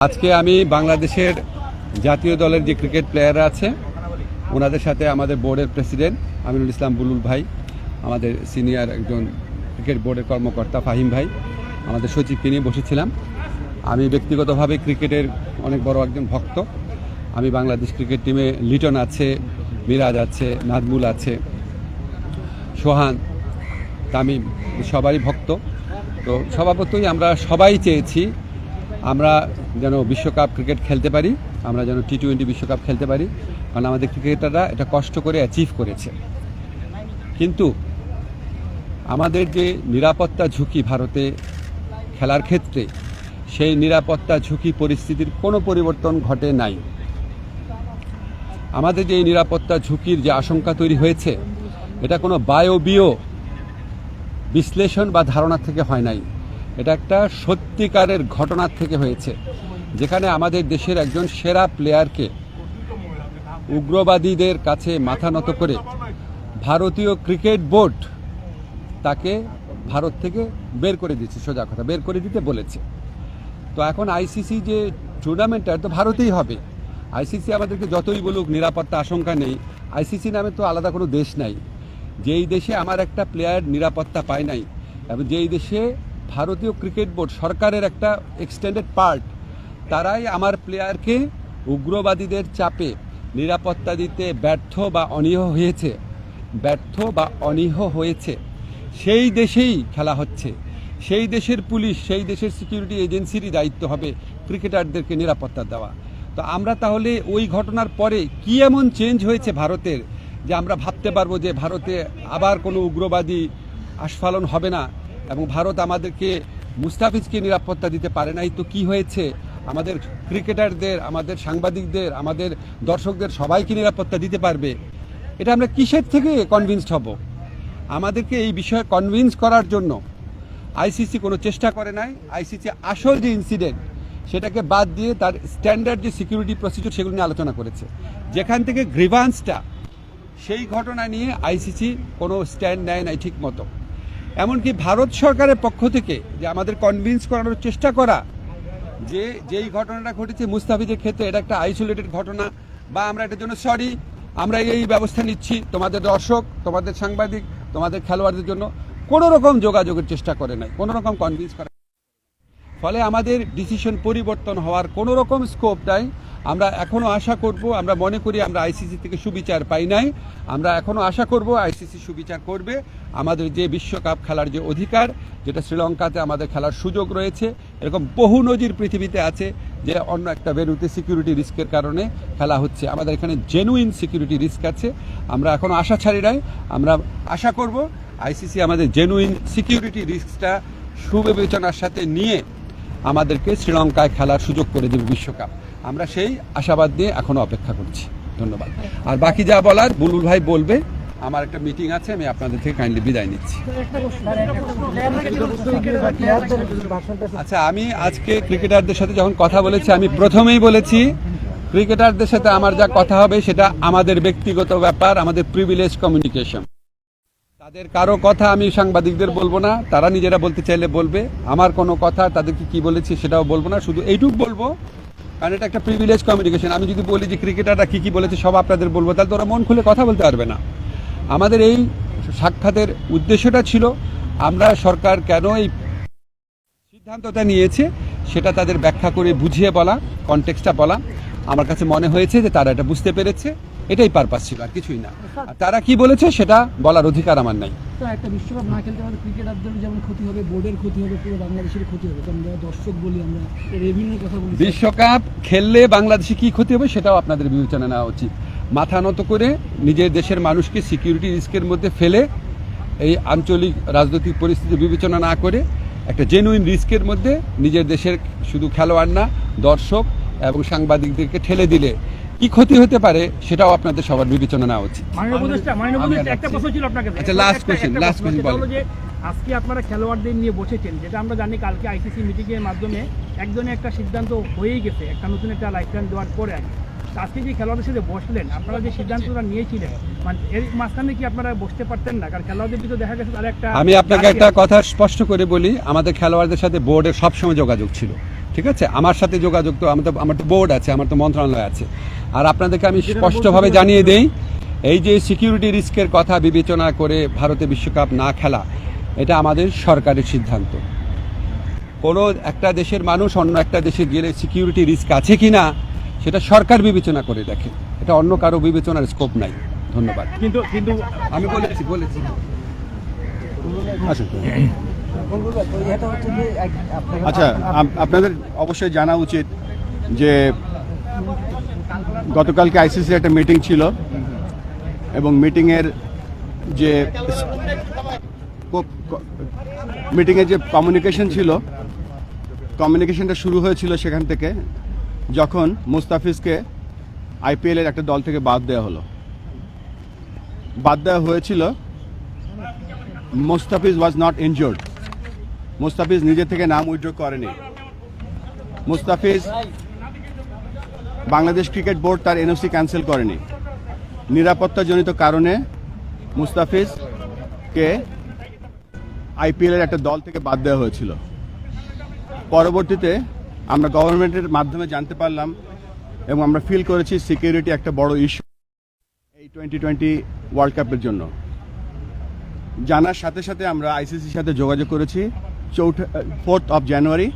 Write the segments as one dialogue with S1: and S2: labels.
S1: আজকে আমি বাংলাদেশের জাতীয় দলের যে ক্রিকেট প্লেয়াররা আছে ওনাদের সাথে আমাদের বোর্ডের প্রেসিডেন্ট আমিনুল ইসলাম বুলুল ভাই, আমাদের সিনিয়র একজন ক্রিকেট বোর্ডের কর্মকর্তা ফাহিম ভাই, আমাদের সচিবকে নিয়ে বসেছিলাম। আমি ব্যক্তিগতভাবে ক্রিকেটের অনেক বড় একজন ভক্ত। আমি বাংলাদেশ ক্রিকেট টিমে লিটন আছে, মিরাজ আছে, নাজমুল আছে, সোহান, তামিম, সবারই ভক্ত। তো স্বভাবতই আমরা সবাই চেয়েছি আমরা যেন বিশ্বকাপ ক্রিকেট খেলতে পারি, আমরা যেন টি-20 বিশ্বকাপ খেলতে পারি, কারণ আমাদের ক্রিকেটাররা এটা কষ্ট করে অ্যাচিভ করেছে। কিন্তু আমাদের যে নিরাপত্তা ঝুঁকি ভারতে খেলার ক্ষেত্রে, সেই নিরাপত্তা ঝুঁকি পরিস্থিতির কোনো পরিবর্তন ঘটে নাই। আমাদের যে নিরাপত্তা ঝুঁকির যে আশঙ্কা তৈরি হয়েছে, এটা কোনো বায়বীয় বিশ্লেষণ বা ধারণা থেকে হয় নাই, এটা একটা সত্যিকারের ঘটনার থেকে হয়েছে, যেখানে আমাদের দেশের একজন সেরা প্লেয়ারকে উগ্রবাদীদের কাছে মাথা নত করে ভারতীয় ক্রিকেট বোর্ড তাকে ভারত থেকে বের করে দিচ্ছে, সোজা কথা বের করে দিতে বলেছে। তো এখন আইসিসি যে টুর্নামেন্টটা তো ভারতেই হবে। আইসিসি আমাদেরকে যতই বলুক নিরাপত্তা আশঙ্কা নেই, আইসিসি নামে তো আলাদা কোনো দেশ নাই। যেই দেশে আমার একটা প্লেয়ার নিরাপত্তা পায় নাই, এবং যেই দেশে ভারতীয় ক্রিকেট বোর্ড সরকারের একটা এক্সটেন্ডেড পার্ট, তারাই আমার প্লেয়ারকে উগ্রবাদীদের চাপে নিরাপত্তা দিতে ব্যর্থ বা অনীহ হয়েছে, সেই দেশেই খেলা হচ্ছে। সেই দেশের পুলিশ, সেই দেশের সিকিউরিটি এজেন্সিরই দায়িত্ব হবে ক্রিকেটারদেরকে নিরাপত্তা দেওয়া। তো আমরা তাহলে ওই ঘটনার পরে কি এমন চেঞ্জ হয়েছে ভারতের, যে আমরা ভাবতে পারবো যে ভারতে আবার কোনো উগ্রবাদী আস্ফালন হবে না, এবং ভারত আমাদেরকে মুস্তাফিজকে নিরাপত্তা দিতে পারে নাই। তো কি হয়েছে, আমাদের ক্রিকেটারদের, আমাদের সাংবাদিকদের, আমাদের দর্শকদের সবাইকে নিরাপত্তা দিতে পারবে? এটা আমরা কিসের থেকে কনভিন্সড হব? আমাদেরকে এই বিষয়ে কনভিন্স করার জন্য আইসিসি কোনো চেষ্টা করে নাই। আইসিসি আসল যে ইনসিডেন্ট সেটাকে বাদ দিয়ে তার স্ট্যান্ডার্ড যে সিকিউরিটি প্রসিডিউর সেগুলো নিয়ে আলোচনা করেছে। যেখান থেকে গ্রিভান্সটা, সেই ঘটনা নিয়ে আইসিসি কোনো স্ট্যান্ড নেয় নাই ঠিক মতো। এমনকি ভারত সরকারের পক্ষ থেকে যে আমাদের কনভিন্স করানোর চেষ্টা করা যে যেই ঘটনাটা ঘটেছে মুস্তাফিজের ক্ষেত্রে এটা একটা আইসোলেটেড ঘটনা, বা আমরা এটার জন্য সরি, আমরা এই ব্যবস্থা নিচ্ছি, তোমাদের দর্শক, তোমাদের সাংবাদিক, তোমাদের খেলোয়াড়দের জন্য কোনো রকম যোগাযোগের চেষ্টা করে নাই, কোনো রকম কনভিন্স করা। ফলে আমাদের ডিসিশন পরিবর্তন হওয়ার কোনো রকম স্কোপ নাই। আমরা এখনও আশা করব, আমরা মনে করি আমরা আইসিসি থেকে সুবিচার পাই নাই, আমরা এখনও আশা করব আইসিসি সুবিচার করবে। আমাদের যে বিশ্বকাপ খেলার যে অধিকার, যেটা শ্রীলঙ্কাতে আমাদের খেলার সুযোগ রয়েছে, এরকম বহু নজির পৃথিবীতে আছে যে অন্য একটা ভেন্যুতে সিকিউরিটি রিস্কের কারণে খেলা হচ্ছে। আমাদের এখানে জেনুইন সিকিউরিটি রিস্ক আছে, আমরা এখনও আশা ছাড়ি নাই। আমরা আশা করব আইসিসি আমাদের জেনুইন সিকিউরিটি রিস্কটা সুবিবেচনার সাথে নিয়ে আমাদেরকে শ্রীলঙ্কায় খেলার সুযোগ করে দেবে বিশ্বকাপ। আমরা সেই আশাবাদ নিয়ে এখনো অপেক্ষা করছি। ধন্যবাদ। আর বাকি যা বলার বুলবুল ভাই বলবে। আমার একটা মিটিং আছে, আমি আপনাদের থেকে কাইন্ডলি বিদায় নিচ্ছি। আচ্ছা, আমি আজকে ক্রিকেটারদের সাথে যখন কথা বলেছি, আমি প্রথমেই বলেছি ক্রিকেটারদের সাথে আমার যা কথা হবে সেটা আমাদের ব্যক্তিগত ব্যাপার, আমাদের প্রিভিলেজ কমিউনিকেশন। তাদের কারো কথা আমি সাংবাদিকদের বলবো না, তারা নিজেরা বলতে চাইলে বলবে। আমার কোনো কথা তাদেরকে কি বলেছি সেটাও বলবো না, শুধু এইটুকু বলবো, কারণ এটা একটা প্রিভিলেজ কমিউনিকেশন। আমি যদি বলি যে ক্রিকেটাররা কি বলেছে সব আপনাদের বলবো, তাহলে তো ওরা মন খুলে কথা বলতে পারবে না। আমাদের এই সাক্ষাতের উদ্দেশ্যটা ছিল আমরা সরকার কেন এই সিদ্ধান্তটা নিয়েছে সেটা তাদের ব্যাখ্যা করে বুঝিয়ে বলা, কনটেক্সটটা বলা। আমার কাছে মনে হয়েছে যে তারা এটা বুঝতে পেরেছে, এটাই পারপাস ছিল, আর কিছুই না। আর তারা কি বলেছে সেটা বলার অধিকার আমার নাই।
S2: একটা বিশ্বকাপ না খেলতে পারলে ক্রিকেটারদের যেমন ক্ষতি হবে, বোর্ডের ক্ষতি হবে, পুরো বাংলাদেশের ক্ষতি হবে। আমরা দর্শক বলি, আমরা রেভিনিউর কথা বলি।
S1: বিশ্বকাপ খেললে বাংলাদেশে কি ক্ষতি হবে সেটাও আপনাদের বিবেচনা নেওয়া উচিত। মাথা নত করে নিজের দেশের মানুষকে সিকিউরিটি রিস্কের মধ্যে ফেলে, এই আঞ্চলিক রাজনৈতিক পরিস্থিতি বিবেচনা না করে একটা জেনুইন রিস্কের মধ্যে নিজের দেশের শুধু খেলোয়াড় না, দর্শক এবং সাংবাদিকদেরকে ঠেলে দিলে কি ক্ষতি হতে পারে সেটাও আপনাদের সবার বিবেচনা নেওয়া উচিত। আচ্ছা, লাস্ট কোশ্চেন বলেন।
S2: আজকে আপনারা খেলোয়াড়দের নিয়ে বসেছেন, যেটা আমরা জানি কালকে আইসিসি মিটিং এর মাধ্যমে একজনের একটা সিদ্ধান্ত হয়েই গেছে, একটা নতুন একটা লাইফলাইন দেওয়ার পরে আজকে যে খেলোয়াড়দের সাথে বসলেন, আপনারা যে সিদ্ধান্তটা নিয়েছিলেন, মানে এর মাঝখানে কি আপনারা বসতে পারতেন না? কারণ খেলোয়াড়দের ভিতরে দেখা গেছে তার একটা,
S1: আমি আপনাকে একটা কথা স্পষ্ট করে বলি, আমাদের খেলোয়াড়দের সাথে বোর্ডের সবসময় যোগাযোগ ছিল, ঠিক আছে, আমার সাথে যোগাযোগ তো আমার তো বোর্ড আছে, আমার তো মন্ত্রণালয় আছে। আর আপনাদেরকে আমি স্পষ্টভাবে জানিয়ে দেই, এই যে সিকিউরিটি রিস্কের কথা বিবেচনা করে ভারতে বিশ্বকাপ না খেলা, এটা আমাদের সরকারের সিদ্ধান্ত। কোনো একটা দেশের মানুষ অন্য একটা দেশে গেলে সিকিউরিটি রিস্ক আছে কি না সেটা সরকার বিবেচনা করে দেখে, এটা অন্য কারো বিবেচনার স্কোপ নাই। ধন্যবাদ।
S2: কিন্তু
S1: আমি বলেছি আসুন।
S3: আচ্ছা, আপনাদের অবশ্যই জানা উচিত যে গতকালকে আইসিসির একটা মিটিং ছিল এবং মিটিংয়ের যে কমিউনিকেশন ছিল, কমিউনিকেশনটা শুরু হয়েছিল সেখান থেকে যখন মুস্তাফিজকে আইপিএলের একটা দল থেকে বাদ দেওয়া হলো। বাদ দেওয়া হয়েছিল, Mustafiz was not injured, Mustafiz নিজে থেকে নাম উইথড্র করেনি। মুস্তাফিজ, বাংলাদেশ ক্রিকেট বোর্ড তার এনওসি ক্যান্সেল করেনি। নিরাপত্তাজনিত কারণে মুস্তাফিজকে আইপিএলের একটা দল থেকে বাদ দেওয়া হয়েছিল। পরবর্তীতে আমরা গভর্নমেন্টের মাধ্যমে জানতে পারলাম এবং আমরা ফিল করেছি সিকিউরিটি একটা বড় ইস্যু এই 2020 ওয়ার্ল্ড কাপের জন্য। জানার সাথে সাথে আমরা আইসিসির সাথে যোগাযোগ করেছি 4th of January,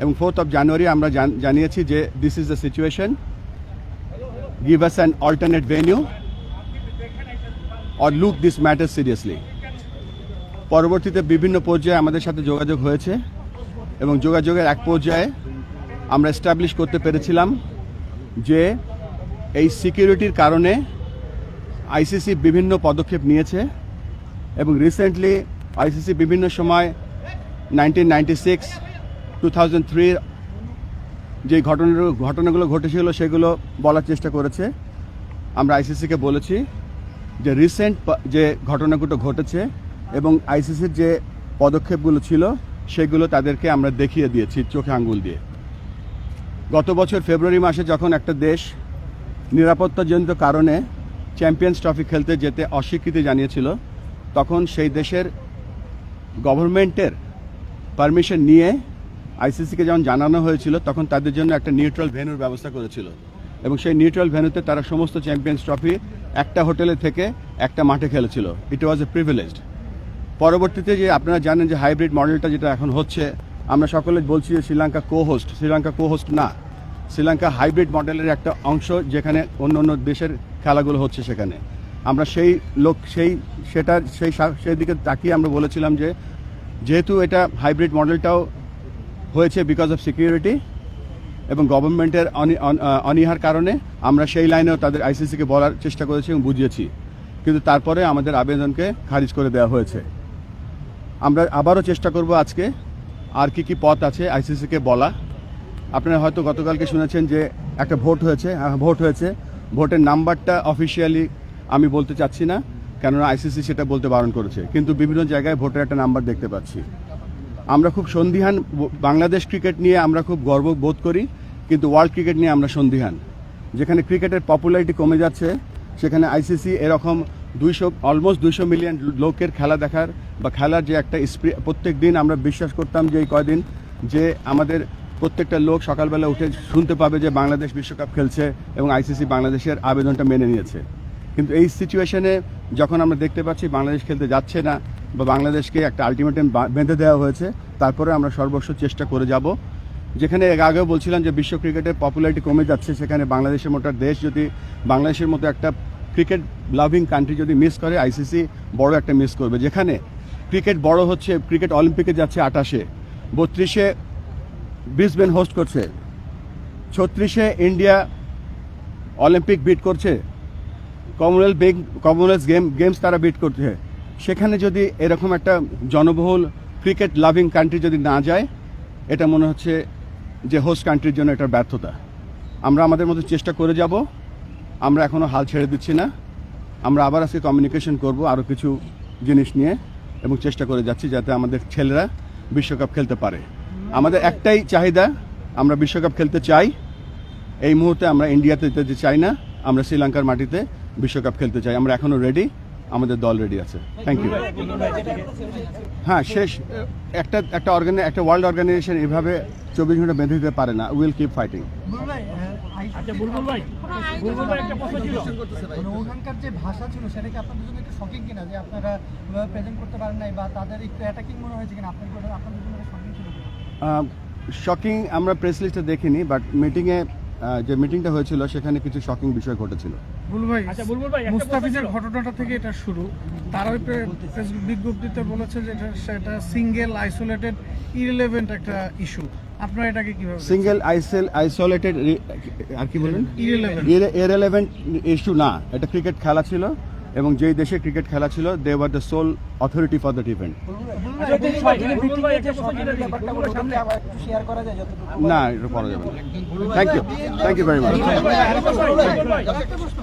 S3: এবং 4th of January আমরা জানিয়েছি যে this is the situation, give us an alternate venue or look this matter seriously. পরবর্তীতে বিভিন্ন পর্যায়ে আমাদের সাথে যোগাযোগ হয়েছে এবং যোগাযোগের এক পর্যায়ে আমরা এস্টাবলিশ করতে পেরেছিলাম যে এই সিকিউরিটির কারণে আইসিসি বিভিন্ন পদক্ষেপ নিয়েছে এবং রিসেন্টলি আইসিসি বিভিন্ন সময় 1996, 2003 যে ঘটনাগুলো ঘটেছিল সেগুলো বলার চেষ্টা করেছে। আমরা আইসিসিকে বলেছি যে রিসেন্ট যে ঘটনাগুলো ঘটেছে এবং আইসিসির যে পদক্ষেপগুলো ছিল সেগুলো তাদেরকে আমরা দেখিয়ে দিয়েছি চোখে আঙ্গুল দিয়ে। গত বছর ফেব্রুয়ারি মাসে যখন একটা দেশ নিরাপত্তাজনিত কারণে চ্যাম্পিয়ন্স ট্রফি খেলতে যেতে অস্বীকৃতি জানিয়েছিল, তখন সেই দেশের গভর্নমেন্টের পারমিশন নিয়ে আইসিসিকে যখন জানানো হয়েছিল তখন তাদের জন্য একটা নিউট্রাল ভেন্যুর ব্যবস্থা করেছিল এবং সেই নিউট্রাল ভেন্যুতে তারা সমস্ত চ্যাম্পিয়ন্স ট্রফি একটা হোটেলে থেকে একটা মাঠে খেলেছিল। ইট ওয়াজ এ প্রিভিলেজড। পরবর্তীতে যে আপনারা জানেন যে হাইব্রিড মডেলটা যেটা এখন হচ্ছে, আমরা সকলে বলছি যে শ্রীলঙ্কা কো হোস্ট না, শ্রীলঙ্কা হাইব্রিড মডেলের একটা অংশ যেখানে অন্য অন্য দেশের খেলাগুলো হচ্ছে সেখানে। আমরা সেই দিকে তাকিয়ে আমরা বলেছিলাম যে যেহেতু এটা হাইব্রিড মডেলটাও হয়েছে বিকজ অফ সিকিউরিটি এবং গভর্নমেন্টের অনীহার কারণে আমরা সেই লাইনেও তাদের আইসিসিকে বলার চেষ্টা করেছি এবং বুঝিয়েছি, কিন্তু তারপরে আমাদের আবেদনকে খারিজ করে দেওয়া হয়েছে। আমরা আবারও চেষ্টা করব আজকে আর কি পথ আছে আইসিসিকে বলা। আপনারা হয়তো গতকালকে শুনেছেন যে একটা ভোট হয়েছে, ভোটের নাম্বারটা অফিসিয়ালি আমি বলতে চাচ্ছি না, কেননা আইসিসি সেটা বলতে বারণ করেছে, কিন্তু বিভিন্ন জায়গায় ভোটের একটা নাম্বার দেখতে পাচ্ছি। আমরা খুব সন্দিহান, বাংলাদেশ ক্রিকেট নিয়ে আমরা খুব গর্ব বোধ করি, কিন্তু ওয়ার্ল্ড ক্রিকেট নিয়ে আমরা সন্দিহান। যেখানে ক্রিকেটের পপুলারিটি কমে যাচ্ছে সেখানে আইসিসি এরকম অলমোস্ট 200 মিলিয়ন লোকের খেলা দেখার বা খেলার যে একটা প্রত্যেক দিন আমরা বিশ্বাস করতাম যে এই কয়দিন যে আমাদের প্রত্যেকটা লোক সকালবেলা উঠে শুনতে পাবে যে বাংলাদেশ বিশ্বকাপ খেলছে এবং আইসিসি বাংলাদেশের আবেদনটা মেনে নিয়েছে। কিন্তু এই সিচুয়েশনে যখন আমরা দেখতে পাচ্ছি বাংলাদেশ খেলতে যাচ্ছে না বা বাংলাদেশকে একটা আলটিমেটাম বেঁধে দেওয়া হয়েছে, তারপরে আমরা সর্বস্ব চেষ্টা করে যাব। যেখানে আগেও বলছিলাম যে বিশ্ব ক্রিকেটের পপুলারিটি কমে যাচ্ছে, সেখানে বাংলাদেশের মতো দেশ যদি বাংলাদেশের মতো একটা ক্রিকেট লাভিং কান্ট্রি যদি মিস করে, আইসিসি বড় একটা মিস করবে। যেখানে ক্রিকেট বড় হচ্ছে, ক্রিকেট অলিম্পিকে যাচ্ছে 28-এ, 32-এ ব্রিসবেন হোস্ট করছে, 36-এ ইন্ডিয়া অলিম্পিক বিট করছে, কমনওয়েলথ গেমস তারা বিট করছে। সেখানে যদি এরকম একটা জনবহুল ক্রিকেট লাভিং কান্ট্রি যদি না যায়, এটা মনে হচ্ছে যে হোস্ট কান্ট্রির জন্য এটার ব্যর্থতা। আমরা আমাদের মতো চেষ্টা করে যাব, আমরা এখনও হাল ছেড়ে দিচ্ছি না। আমরা আবার আজকে কমিউনিকেশন করব আরও কিছু জিনিস নিয়ে এবং চেষ্টা করে যাচ্ছি যাতে আমাদের ছেলেরা বিশ্বকাপ খেলতে পারে। আমাদের একটাই চাহিদা, আমরা বিশ্বকাপ খেলতে চাই। এই মুহূর্তে আমরা ইন্ডিয়াতে যেতে চাই না, আমরা শ্রীলঙ্কার মাটিতে বিশ্বকাপ খেলতে চাই। আমরা এখনও রেডি, আমাদের দল রেডি আছে। Thank you. হ্যাঁ, শেষ একটা ওয়ার্ল্ড অর্গানাইজেশন এভাবে 24 ঘন্টা বেঁধে দিতে পারে না। Will keep fighting.
S2: আচ্ছা বুলবুল ভাই একটা প্রশ্ন ছিল।
S4: মানে ওখানকার যে ভাষা ছিল সেটা কি আপনাদের জন্য একটু শকিং কিনা, যে আপনারা প্রেজেন্ট করতে পারেন নাই বা তাদের একটু অ্যাটাকিং মনে হয়েছে কিনা আপনাদের জন্য শকিং ছিল কিনা?
S3: শকিং আমরা প্রেস লিস্টে দেখিনি, বাট মিটিংয়ে যে মিটিংটা হয়েছিল সেখানে কিছু শকিং বিষয় ঘটেছিল।
S2: আচ্ছা বুলবুল ভাই একটা প্রশ্ন
S5: মুস্তাফিজের
S2: ছিল।
S5: ঘটনাটা থেকে এটা শুরু। তারা ওই বিজ্ঞপ্তিতে বলেছে যে সেটা সিঙ্গেল আইসোলেটেড ইররিলেভেন্ট একটা ইস্যু। আপনারা এটাকে কিভাবে
S3: সিঙ্গেল আইসোলেটেড আর কি বলবেন, ইররিলেভেন্ট ইস্যু না, এটা ক্রিকেট খেলা ছিল এবং যেই দেশে ক্রিকেট খেলা ছিল they were the sole authority for that event.
S2: আচ্ছা, বুলবুল ভাই একটা প্রশ্ন ছিল। বুলবুলের সামনে
S4: শেয়ার করা যায় যতটুকু?
S3: না, এটা করা যাবে না। Thank you very much.
S2: Bulbul ভাই, আরেকটা প্রশ্ন, বুলবুল ভাই।
S4: একটা প্রশ্ন